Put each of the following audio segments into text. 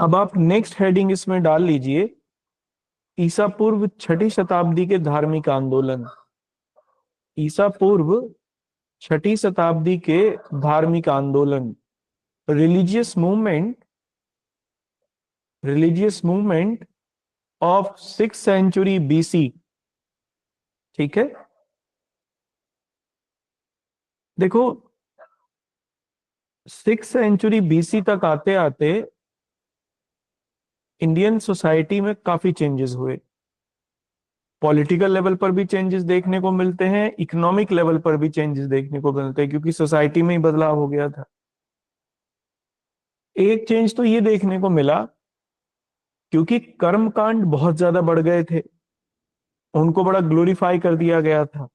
अब आप next heading इसमें डाल लीजिए, ईसा पूर्व 6ठी शताब्दी के धार्मिक आंदोलन। ईसा पूर्व 6ठी शताब्दी के धार्मिक आंदोलन, religious movement, religious movement of 6th century BC। ठीक है, देखो 6th century BC तक आते आते इंडियन सोसाइटी में काफी चेंजेस हुए। पॉलिटिकल लेवल पर भी चेंजेस देखने को मिलते हैं, इकोनॉमिक लेवल पर भी चेंजेस देखने को मिलते हैं, क्योंकि सोसाइटी में ही बदलाव हो गया था। एक चेंज तो ये देखने को मिला, क्योंकि कर्मकांड बहुत ज्यादा बढ़ गए थे, उनको बड़ा ग्लोरीफाई कर दिया गया था,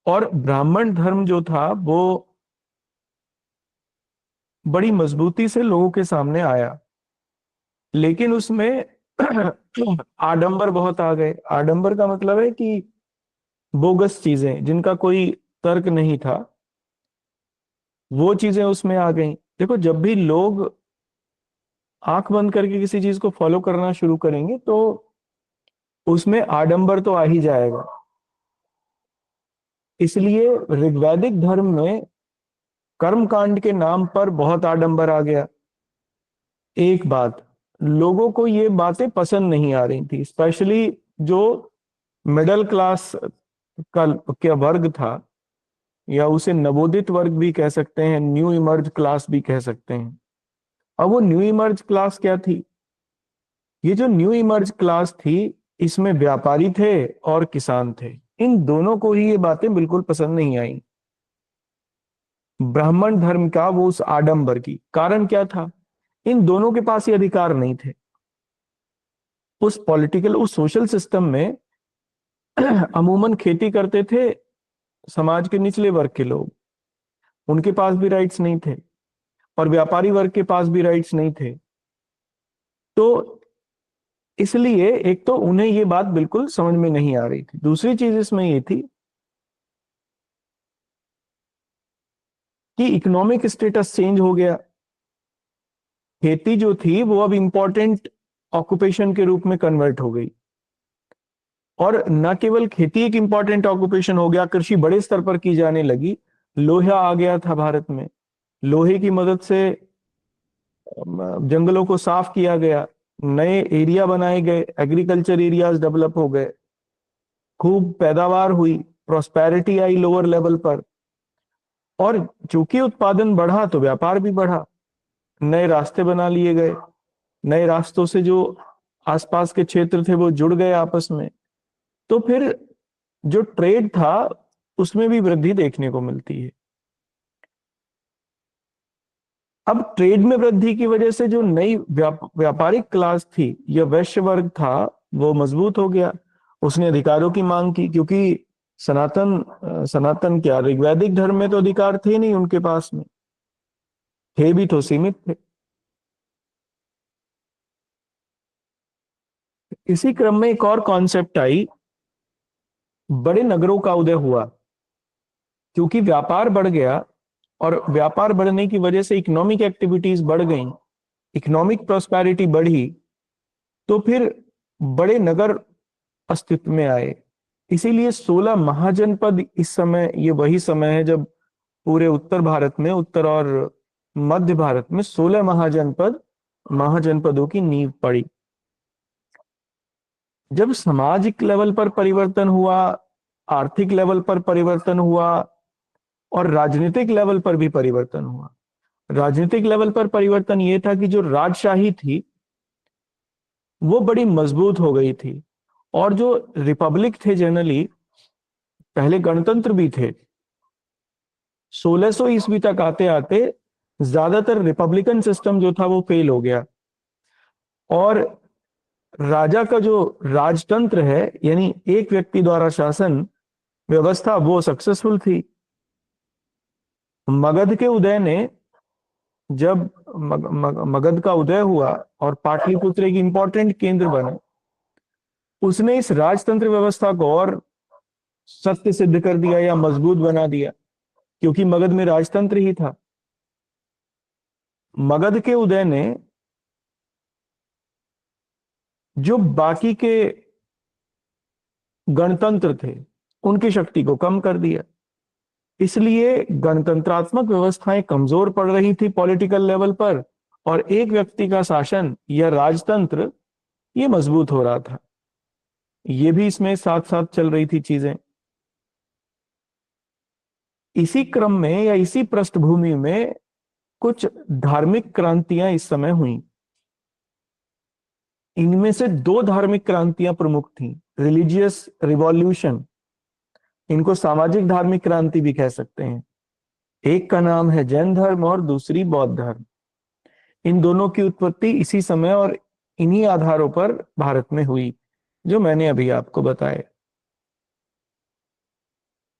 और ब्राह्मण धर्म जो था वो बड़ी मजबूती से लोगों के सामने आया। लेकिन उसमें आडंबर बहुत आ गए। आडंबर का मतलब है कि बोगस चीजें जिनका कोई तर्क नहीं था, वो चीजें उसमें आ गई। देखो, जब भी लोग आंख बंद करके किसी चीज को फॉलो करना शुरू करेंगे तो उसमें आडंबर तो आ ही जाएगा। इसलिए ऋग्वैदिक धर्म में कर्मकांड के नाम पर बहुत आडंबर आ गया। एक बात, लोगों को ये बातें पसंद नहीं आ रही थी, स्पेशली जो मिडिल क्लास का क्या वर्ग था, या उसे नवोदित वर्ग भी कह सकते हैं, न्यू इमर्ज क्लास भी कह सकते हैं। अब वो न्यू इमर्ज क्लास क्या थी? ये जो न्यू इमर्ज क्लास थी, इसमें व्यापारी थे और किसान थे। इन दोनों को ही ये बातें बिल्कुल पसंद नहीं आई, ब्राह्मण धर्म का वो उस आडंबर की। कारण क्या था? इन दोनों के पास ये अधिकार नहीं थे। उस पॉलिटिकल, उस सोशल सिस्टम में अमूमन खेती करते थे समाज के निचले वर्ग के लोग, उनके पास भी राइट्स नहीं थे, और व्यापारी वर्ग के पास भी राइट्स नहीं थे। तो इसलिए एक तो उन्हें ये बात बिल्कुल समझ में नहीं आ रही थी। दूसरी चीज इसमें ये थी कि इकोनॉमिक स्टेटस चेंज हो गया। खेती जो थी वो अब इंपॉर्टेंट ऑक्यूपेशन के रूप में कन्वर्ट हो गई, और न केवल खेती एक इंपॉर्टेंट ऑक्यूपेशन हो गया, कृषि बड़े स्तर पर की जाने लगी। लोहा आ गया था भारत में, लोहे की मदद से जंगलों को साफ किया गया, नए एरिया बनाए गए, एग्रीकल्चर एरियाज डेवलप हो गए, खूब पैदावार हुई, प्रोस्पेरिटी आई लोअर लेवल पर। और चूंकि उत्पादन बढ़ा तो व्यापार भी बढ़ा, नए रास्ते बना लिए गए, नए रास्तों से जो आसपास के क्षेत्र थे वो जुड़ गए आपस में। तो फिर जो ट्रेड था उसमें भी वृद्धि देखने को मिलती है। अब ट्रेड में वृद्धि की वजह से जो नई व्यापारिक क्लास थी या वैश्य वर्ग था, वो मजबूत हो गया। उसने अधिकारों की मांग की, क्योंकि सनातन क्या, ऋग्वैदिक धर्म में तो अधिकार थे नहीं उनके पास में, थे भी तो सीमित थे। इसी क्रम में एक और कॉन्सेप्ट आई, बड़े नगरों का उदय हुआ। क्योंकि व्यापार बढ़ गया, और व्यापार बढ़ने की वजह से इकोनॉमिक एक्टिविटीज बढ़ गई, इकोनॉमिक प्रोस्पेरिटी बढ़ी, तो फिर बड़े नगर अस्तित्व में आए। इसीलिए 16 महाजनपद, इस समय ये वही समय है जब पूरे उत्तर भारत में, उत्तर और मध्य भारत में 16 महाजनपदों की नींव पड़ी। जब सामाजिक लेवल पर परिवर्तन हुआ, आर्थिक लेवल पर परिवर्तन हुआ, और राजनीतिक लेवल पर भी परिवर्तन हुआ। राजनीतिक लेवल पर परिवर्तन यह था कि जो राजशाही थी वो बड़ी मजबूत हो गई थी, और जो रिपब्लिक थे, जनरली पहले गणतंत्र भी थे, 1600 ईस्वी तक आते आते ज्यादातर रिपब्लिकन सिस्टम जो था वो फेल हो गया, और राजा का जो राजतंत्र है, यानी एक व्यक्ति द्वारा शासन व्यवस्था, वो सक्सेसफुल थी। मगध के उदय ने, जब मगध का उदय हुआ और पाटलिपुत्र एक इंपॉर्टेंट केंद्र बना, उसने इस राजतंत्र व्यवस्था को और सत्य सिद्ध कर दिया या मजबूत बना दिया, क्योंकि मगध में राजतंत्र ही था। मगध के उदय ने जो बाकी के गणतंत्र थे उनकी शक्ति को कम कर दिया। इसलिए गणतंत्रात्मक व्यवस्थाएं कमजोर पड़ रही थी पॉलिटिकल लेवल पर, और एक व्यक्ति का शासन या राजतंत्र ये मजबूत हो रहा था। ये भी इसमें साथ साथ चल रही थी चीजें। इसी क्रम में या इसी पृष्ठभूमि में कुछ धार्मिक क्रांतियां इस समय हुई। इनमें से दो धार्मिक क्रांतियां प्रमुख थीं, रिलीजियस रिवॉल्यूशन, इनको सामाजिक धार्मिक क्रांति भी कह सकते हैं। एक का नाम है जैन धर्म और दूसरी बौद्ध धर्म। इन दोनों की उत्पत्ति इसी समय और इन्हीं आधारों पर भारत में हुई जो मैंने अभी आपको बताया।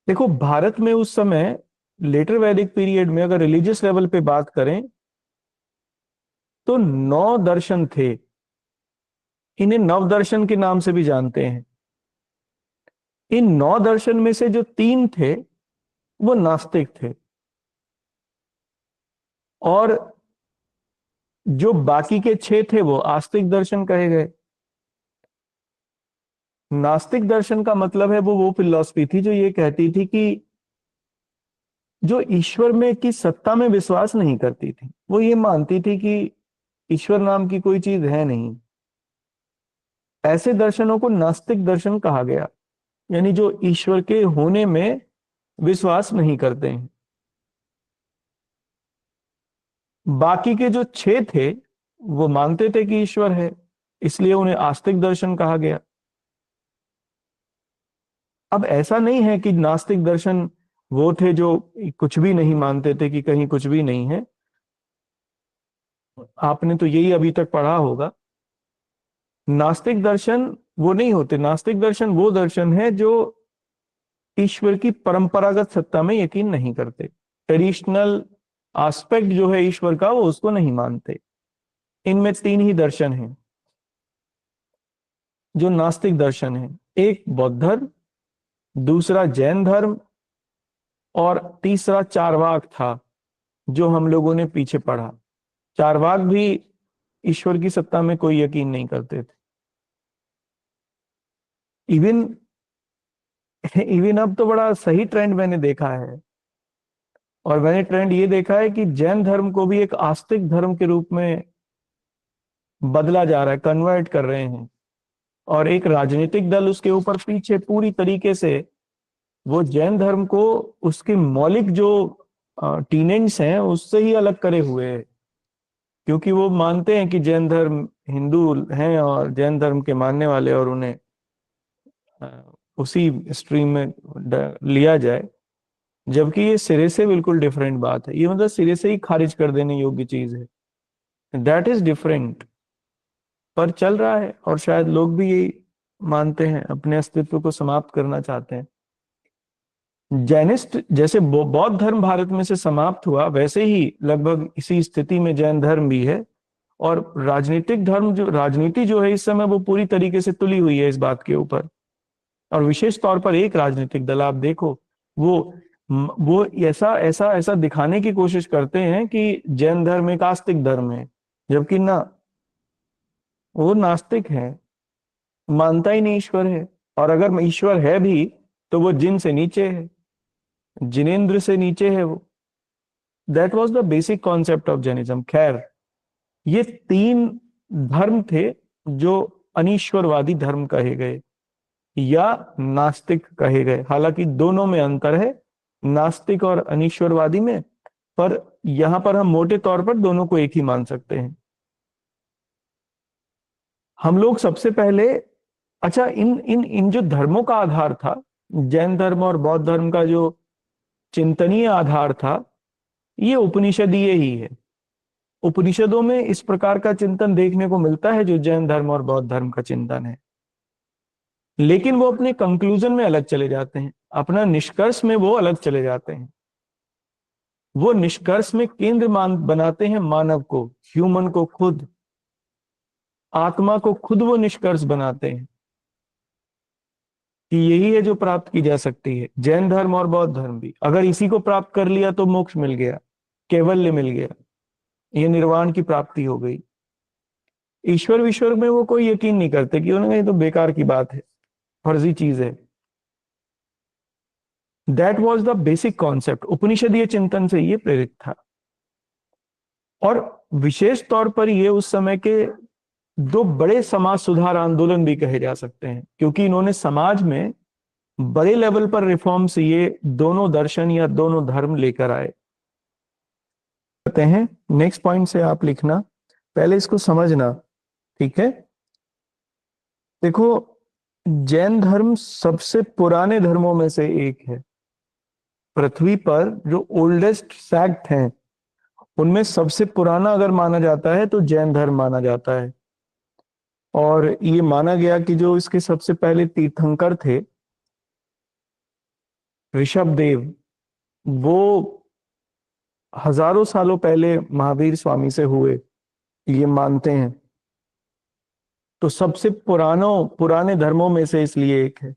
देखो, भारत में उस समय लेटर वैदिक पीरियड में अगर रिलीजियस लेवल पे बात करें तो 9 दर्शन थे। इन्हें नव दर्शन के नाम से भी जानते हैं। इन 9 दर्शन में से जो 3 थे वो नास्तिक थे, और जो बाकी के 6 थे वो आस्तिक दर्शन कहे गए। नास्तिक दर्शन का मतलब है वो फिलॉसफी थी जो ये कहती थी कि जो ईश्वर में की सत्ता में विश्वास नहीं करती थी, वो ये मानती थी कि ईश्वर नाम की कोई चीज है नहीं। ऐसे दर्शनों को नास्तिक दर्शन कहा गया, यानी जो ईश्वर के होने में विश्वास नहीं करते हैं। बाकी के जो 6 थे वो मानते थे कि ईश्वर है, इसलिए उन्हें आस्तिक दर्शन कहा गया। अब ऐसा नहीं है कि नास्तिक दर्शन वो थे जो कुछ भी नहीं मानते थे, कि कहीं कुछ भी नहीं है। आपने तो यही अभी तक पढ़ा होगा। नास्तिक दर्शन वो नहीं होते। नास्तिक दर्शन वो दर्शन है जो ईश्वर की परंपरागत सत्ता में यकीन नहीं करते। ट्रेडिशनल एस्पेक्ट जो है ईश्वर का वो उसको नहीं मानते। इनमें 3 ही दर्शन हैं जो नास्तिक दर्शन है। एक बौद्ध धर्म, दूसरा जैन धर्म, और तीसरा चारवाक था जो हम लोगों ने पीछे पढ़ा। चारवाक भी ईश्वर की सत्ता में कोई यकीन नहीं करते थे। इवन इवन अब तो बड़ा सही ट्रेंड मैंने देखा है, और मैंने ट्रेंड ये देखा है कि जैन धर्म को भी एक आस्तिक धर्म के रूप में बदला जा रहा है, कन्वर्ट कर रहे हैं। और एक राजनीतिक दल उसके ऊपर पीछे पूरी तरीके से वो जैन धर्म को उसके मौलिक जो टीनेंट्स हैं उससे ही अलग करे हुए है। क्योंकि वो मानते हैं कि जैन धर्म हिंदू हैं और जैन धर्म के मानने वाले, और उन्हें उसी स्ट्रीम में लिया जाए। जबकि ये सिरे से बिल्कुल डिफरेंट बात है। ये मतलब सिरे से ही खारिज कर देने योग्य चीज है। That is different. पर चल रहा है, और शायद लोग भी यही मानते हैं, अपने अस्तित्व को समाप्त करना चाहते हैं। जैनिस्ट जैसे बौद्ध धर्म भारत में से समाप्त हुआ, वैसे ही लगभग इसी स्थिति में जैन धर्म भी है। और राजनीतिक धर्म जो राजनीति जो है इस समय वो पूरी तरीके से तुली हुई है इस बात के ऊपर। और विशेष तौर पर एक राजनीतिक दल आप देखो, वो वो ऐसा ऐसा ऐसा दिखाने की कोशिश करते हैं कि जैन धर्म एक आस्तिक धर्म है, जबकि ना, वो नास्तिक है, मानता ही नहीं ईश्वर है। और अगर ईश्वर है भी तो वो जिन से नीचे है, जिनेन्द्र से नीचे है वो। That was the basic concept of Jainism. खैर, ये 3 धर्म थे जो अनीश्वरवादी धर्म कहे गए या नास्तिक कहे गए। हालांकि दोनों में अंतर है, नास्तिक और अनीश्वरवादी में, पर यहां पर हम मोटे तौर पर दोनों को एक ही मान सकते हैं। हम लोग सबसे पहले, अच्छा, इन इन इन जो धर्मों का आधार था, जैन धर्म और बौद्ध धर्म का जो चिंतनीय आधार था, ये उपनिषदीय ही है। उपनिषदों में इस प्रकार का चिंतन देखने को मिलता है जो जैन धर्म और बौद्ध धर्म का चिंतन है। लेकिन वो अपने कंक्लूजन में अलग चले जाते हैं, अपना निष्कर्ष में वो अलग चले जाते हैं। वो निष्कर्ष में केंद्र मान बनाते हैं मानव को, ह्यूमन को, खुद आत्मा को खुद वो निष्कर्ष बनाते हैं कि यही है जो प्राप्त की जा सकती है। जैन धर्म और बौद्ध धर्म भी, अगर इसी को प्राप्त कर लिया तो मोक्ष मिल गया, कैवल्य मिल गया। ये निर्वाण की प्राप्ति हो गई। ईश्वर विश्वर में वो कोई यकीन नहीं करते कि उन्होंने, ये तो बेकार की बात है, फर्जी चीज है। That was the basic concept. उपनिषदीय चिंतन से ये प्रेरित था। और विशेष तौर पर ये उस समय के दो बड़े समाज सुधार आंदोलन भी कहे जा सकते हैं, क्योंकि इन्होंने समाज में बड़े लेवल पर रिफॉर्म्स, ये दोनों दर्शन या दोनों धर्म लेकर आए। कहते हैं नेक्स्ट पॉइंट से आप लिखना, पहले इसको समझना, ठीक है। देखो, जैन धर्म सबसे पुराने धर्मों में से एक है। पृथ्वी पर जो ओल्डेस्ट सेक्ट हैं उनमें सबसे पुराना अगर माना जाता है तो जैन धर्म माना जाता है। और ये माना गया कि जो इसके सबसे पहले तीर्थंकर थे, ऋषभ देव, वो हजारों सालों पहले महावीर स्वामी से हुए, ये मानते हैं। तो सबसे पुराने धर्मों में से इसलिए एक है।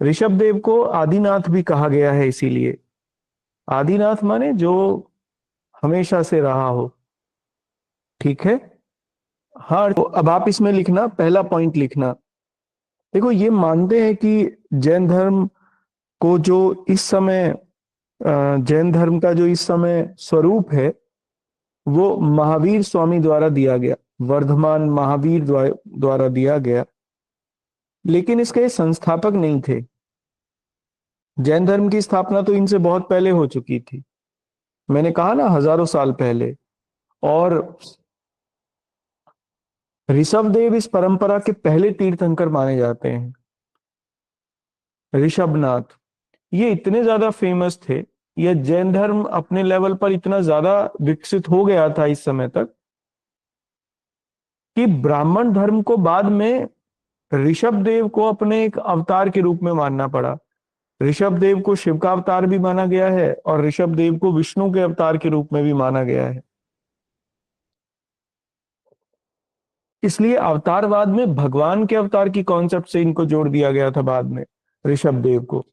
ऋषभ देव को आदिनाथ भी कहा गया है, इसीलिए आदिनाथ माने जो हमेशा से रहा हो, ठीक है। हाँ, तो अब आप इसमें लिखना, पहला पॉइंट लिखना। देखो, ये मानते हैं कि जैन धर्म को जो इस समय जैन धर्म का जो इस समय स्वरूप है वो महावीर स्वामी द्वारा दिया गया, वर्धमान महावीर द्वारा दिया गया। लेकिन इसके संस्थापक नहीं थे। जैन धर्म की स्थापना तो इनसे बहुत पहले हो चुकी थी, मैंने कहा ना, हजारों साल पहले। और ऋषभ देव इस परंपरा के पहले तीर्थंकर माने जाते हैं। ऋषभनाथ ये इतने ज्यादा फेमस थे, यह जैन धर्म अपने लेवल पर इतना ज्यादा विकसित हो गया था इस समय तक कि ब्राह्मण धर्म को बाद में ऋषभ देव को अपने एक अवतार के रूप में मानना पड़ा। ऋषभ देव को शिव का अवतार भी माना गया है और ऋषभ देव को विष्णु के अवतार के रूप में भी माना गया है। इसलिए अवतारवाद में भगवान के अवतार की कॉन्सेप्ट से इनको जोड़ दिया गया था बाद में, ऋषभ देव को।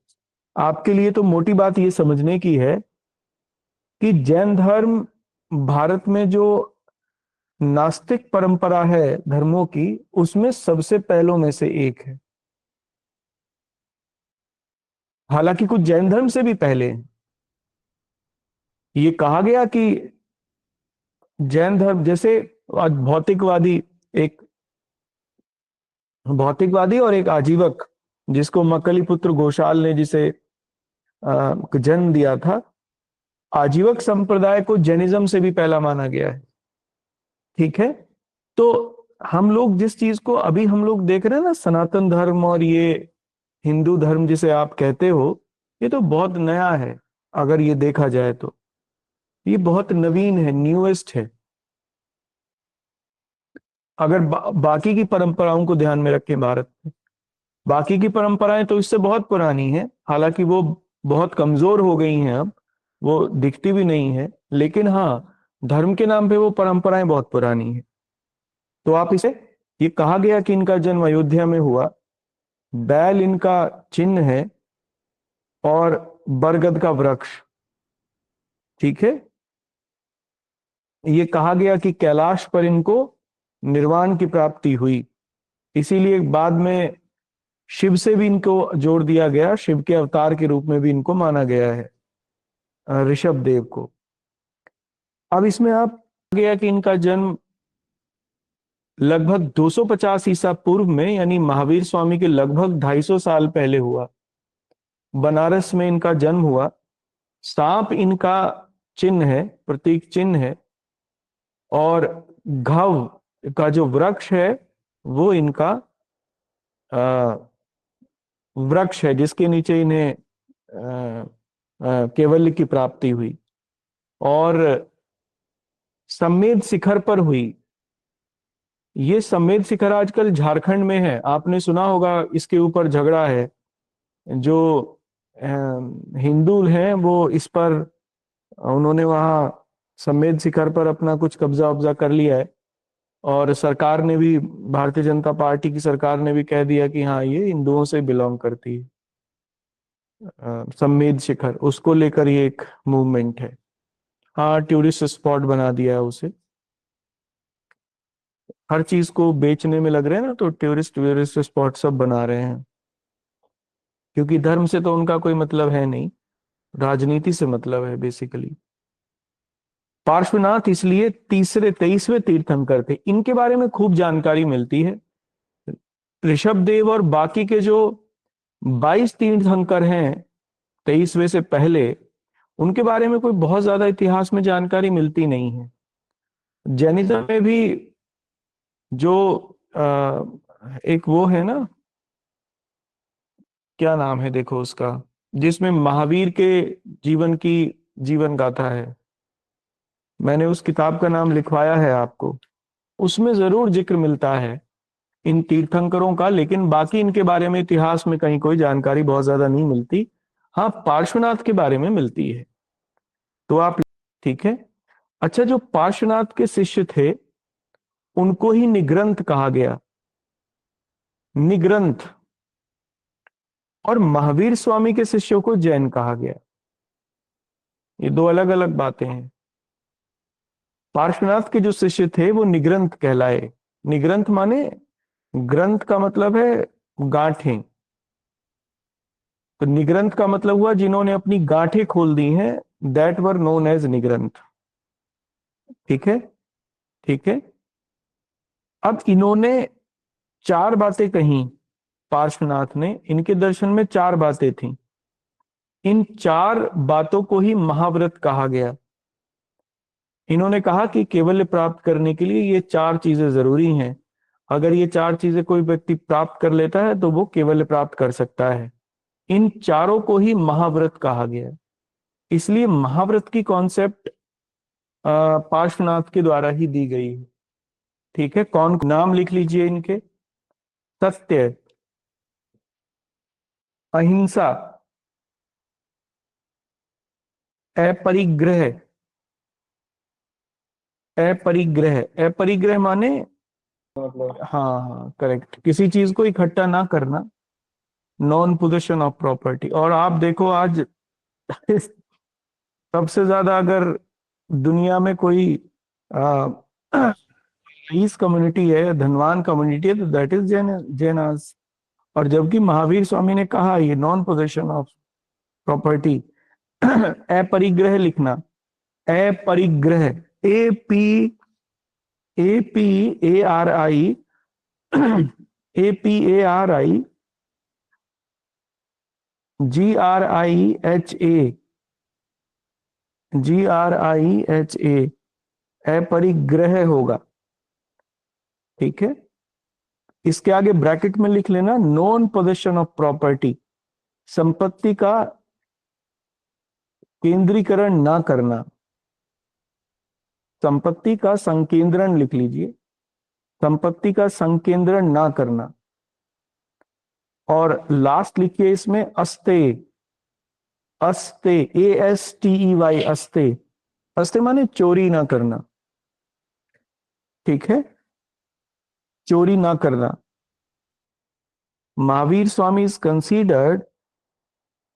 आपके लिए तो मोटी बात यह समझने की है कि जैन धर्म भारत में जो नास्तिक परंपरा है धर्मों की, उसमें सबसे पहलों में से एक है। हालांकि कुछ जैन धर्म से भी पहले हैं। ये कहा गया कि जैन धर्म जैसे आज एक भौतिकवादी और एक आजीवक, जिसको मकलिपुत्र घोषाल ने जिसे जन्म दिया था, आजीवक संप्रदाय को जैनिज्म से भी पहला माना गया है, ठीक है। तो हम लोग जिस चीज को अभी हम लोग देख रहे हैं ना, सनातन धर्म और ये हिंदू धर्म जिसे आप कहते हो, ये तो बहुत नया है। अगर ये देखा जाए तो ये बहुत नवीन है, न्यूएस्ट है। अगर बाकी की परंपराओं को ध्यान में रखें, भारत में बाकी की परंपराएं तो इससे बहुत पुरानी हैं, हालांकि वो बहुत कमजोर हो गई हैं अब, वो दिखती भी नहीं है। लेकिन हाँ, धर्म के नाम पे वो परंपराएं बहुत पुरानी हैं। तो आप इसे, ये कहा गया कि इनका जन्म अयोध्या में हुआ, बैल इनका चिन्ह है और बरगद का वृक्ष, ठीक है। ये कहा गया कि कैलाश पर इनको निर्वाण की प्राप्ति हुई, इसीलिए बाद में शिव से भी इनको जोड़ दिया गया, शिव के अवतार के रूप में भी इनको माना गया है, ऋषभ देव को। अब इसमें आप गया कि इनका जन्म लगभग 250 ईसा पूर्व में, यानी महावीर स्वामी के लगभग 250 साल पहले हुआ। बनारस में इनका जन्म हुआ। सांप इनका चिन्ह है, प्रतीक चिन्ह है। और घव का जो वृक्ष है वो इनका वृक्ष है जिसके नीचे इन्हें केवल्य की प्राप्ति हुई। और सम्मेद शिखर पर हुई। ये सम्मेद शिखर आजकल झारखंड में है, आपने सुना होगा, इसके ऊपर झगड़ा है। जो हिंदू हैं वो इस पर, उन्होंने वहां सम्मेद शिखर पर अपना कुछ कब्जा वब्जा कर लिया है। और सरकार ने भी, भारतीय जनता पार्टी की सरकार ने भी कह दिया कि हाँ, ये हिंदुओं से बिलोंग करती है। सम्मेद शिखर, उसको लेकर ये एक मूवमेंट है। हाँ, टूरिस्ट स्पॉट बना दिया है उसे। हर चीज को बेचने में लग रहे हैं ना, तो टूरिस्ट टूरिस्ट स्पॉट सब बना रहे हैं, क्योंकि धर्म से तो उनका कोई मतलब है नहीं, राजनीति से मतलब है बेसिकली। पार्श्वनाथ इसलिए तीसरे 23वें तीर्थंकर थे। इनके बारे में खूब जानकारी मिलती है। ऋषभ देव और बाकी के जो 22 तीर्थंकर हैं 23वें से पहले, उनके बारे में कोई बहुत ज्यादा इतिहास में जानकारी मिलती नहीं है। जैनिज्म में भी जो एक वो है ना, क्या नाम है देखो उसका, जिसमें महावीर के जीवन की जीवन गाथा है, मैंने उस किताब का नाम लिखवाया है आपको, उसमें जरूर जिक्र मिलता है इन तीर्थंकरों का, लेकिन बाकी इनके बारे में इतिहास में कहीं कोई जानकारी बहुत ज्यादा नहीं मिलती। हाँ, पार्श्वनाथ के बारे में मिलती है, तो आप, ठीक है। अच्छा, जो पार्श्वनाथ के शिष्य थे उनको ही निग्रंथ कहा गया, निग्रंथ। और महावीर स्वामी के शिष्यों को जैन कहा गया। ये दो अलग अलग बातें हैं। पार्श्वनाथ के जो शिष्य थे वो निग्रंथ कहलाए। निग्रंथ माने, ग्रंथ का मतलब है गांठें, तो निग्रंथ का मतलब हुआ जिन्होंने अपनी गांठें खोल दी हैं, दैट वर नोन एज निग्रंथ। ठीक है, ठीक है। अब इन्होंने चार बातें कही, पार्श्वनाथ ने, इनके दर्शन में चार बातें थी। इन चार बातों को ही महाव्रत कहा गया। इन्होंने कहा कि केवल्य प्राप्त करने के लिए ये चार चीजें जरूरी हैं। अगर ये चार चीजें कोई व्यक्ति प्राप्त कर लेता है तो वो केवल्य प्राप्त कर सकता है। इन चारों को ही महाव्रत कहा गया। इसलिए महाव्रत की कॉन्सेप्ट पार्श्वनाथ के द्वारा ही दी गई है। ठीक है, कौन, नाम लिख लीजिए इनके। सत्य, अहिंसा, अपरिग्रह, अपरिग्रह, अपरिग्रह माने, मतलब हाँ हाँ करेक्ट, किसी चीज को इकट्ठा ना करना, नॉन पोजेशन ऑफ प्रॉपर्टी। और आप देखो आज सबसे ज्यादा अगर दुनिया में कोई रईस कम्युनिटी है, धनवान कम्युनिटी है, तो दैट इज जैन, जैनास। और जबकि महावीर स्वामी ने कहा ये नॉन पोजेशन ऑफ प्रॉपर्टी। अपरिग्रह लिखना, अपरिग्रह, APARI, APARI GRIHA, अपरिग्रह होगा। ठीक है, इसके आगे ब्रैकेट में लिख लेना नॉन पोजेशन ऑफ प्रॉपर्टी, संपत्ति का केंद्रीकरण ना करना, संपत्ति का संकेंद्रण लिख लीजिए, संपत्ति का संकेंद्रण ना करना। और लास्ट लिखिए इसमें अस्ते, अस्ते, ASTEY, अस्ते, अस्ते माने चोरी ना करना। ठीक है, चोरी ना करना। Mahavir Swami is considered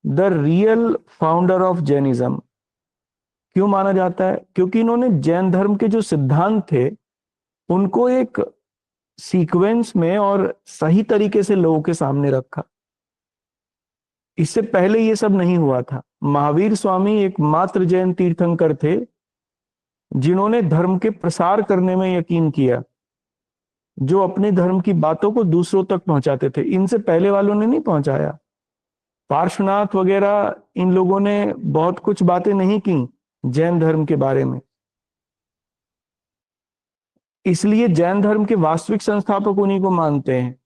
the real founder of Jainism. क्यों माना जाता है? क्योंकि इन्होंने जैन धर्म के जो सिद्धांत थे उनको एक सीक्वेंस में और सही तरीके से लोगों के सामने रखा। इससे पहले ये सब नहीं हुआ था। महावीर स्वामी एकमात्र जैन तीर्थंकर थे जिन्होंने धर्म के प्रसार करने में यकीन किया, जो अपने धर्म की बातों को दूसरों तक पहुंचाते थे। इनसे पहले वालों ने नहीं पहुंचाया। पार्श्वनाथ वगैरह इन लोगों ने बहुत कुछ बातें नहीं की जैन धर्म के बारे में। इसलिए जैन धर्म के वास्तविक संस्थापक उन्हीं को मानते हैं।